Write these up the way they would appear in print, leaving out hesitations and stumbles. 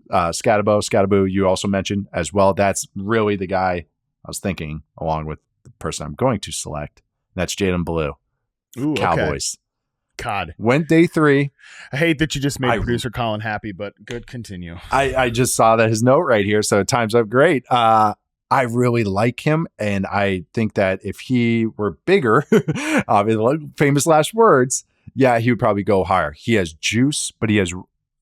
Scattaboo, you also mentioned as well. That's really the guy I was thinking, along with the person I'm going to select. That's Jaydon Blue. Ooh, Cowboys. Okay. God. Went day 3. I hate that you just made producer Colin happy, but good, continue. I just saw that his note right here, so time's up great. I really like him, and I think that if he were bigger, famous last words, yeah, he would probably go higher. He has juice, but he has,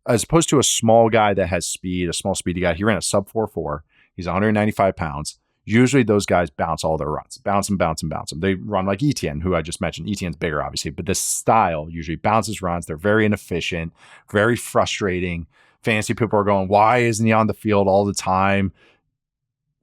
as opposed to a small guy that has speed, a small speedy guy, he ran a sub 4.4. He's 195 pounds. Usually those guys bounce all their runs. Bounce them. They run like Etienne, who I just mentioned. Etienne's bigger, obviously, but this style usually bounces runs. They're very inefficient, very frustrating. Fantasy people are going, why isn't he on the field all the time?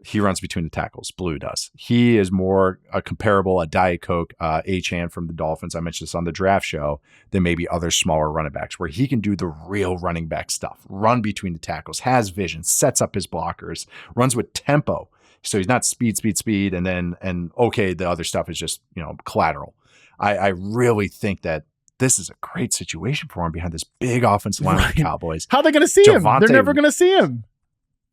He runs between the tackles. Blue does. He is more comparable, a Diet Coke, Achane from the Dolphins. I mentioned this on the draft show, than maybe other smaller running backs, where he can do the real running back stuff, run between the tackles, has vision, sets up his blockers, runs with tempo. So he's not speed, and okay, the other stuff is just, collateral. I really think that this is a great situation for him behind this big offensive line of the Cowboys. How are they going to see him? They're never going to see him.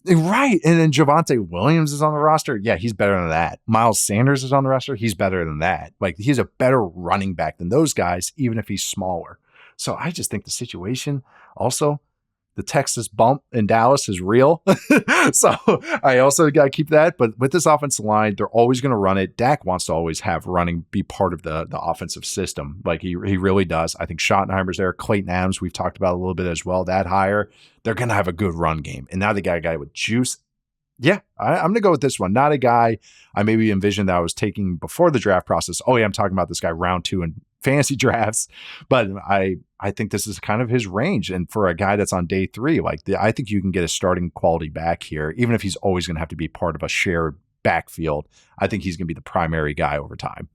Right. And then Javonte Williams is on the roster. Yeah, he's better than that. Miles Sanders is on the roster. He's better than that. Like, he's a better running back than those guys, even if he's smaller. So I just think the situation also, the Texas bump in Dallas is real. So I also got to keep that. But with this offensive line, they're always going to run it. Dak wants to always have running be part of the offensive system. Like he really does. I think Schottenheimer's there. Clayton Adams, we've talked about a little bit as well. That hire, they're going to have a good run game. And now they got a guy with juice. Yeah, I'm going to go with this one. Not a guy I maybe envisioned that I was taking before the draft process. Oh, yeah, I'm talking about this guy round 2 in fantasy drafts. But I think this is kind of his range. And for a guy that's on day 3, I think you can get a starting quality back here, even if he's always going to have to be part of a shared backfield. I think he's going to be the primary guy over time.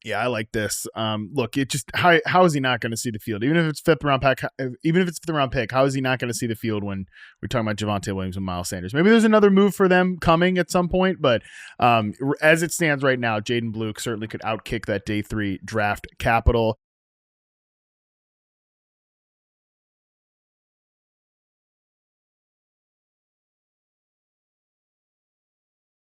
Yeah, I like this. Look, it just how is he not going to see the field? Even if it's fifth round pick, how is he not going to see the field when we're talking about Javonte Williams and Miles Sanders? Maybe there's another move for them coming at some point, but as it stands right now, Jaydon Blue certainly could outkick that day 3 draft capital.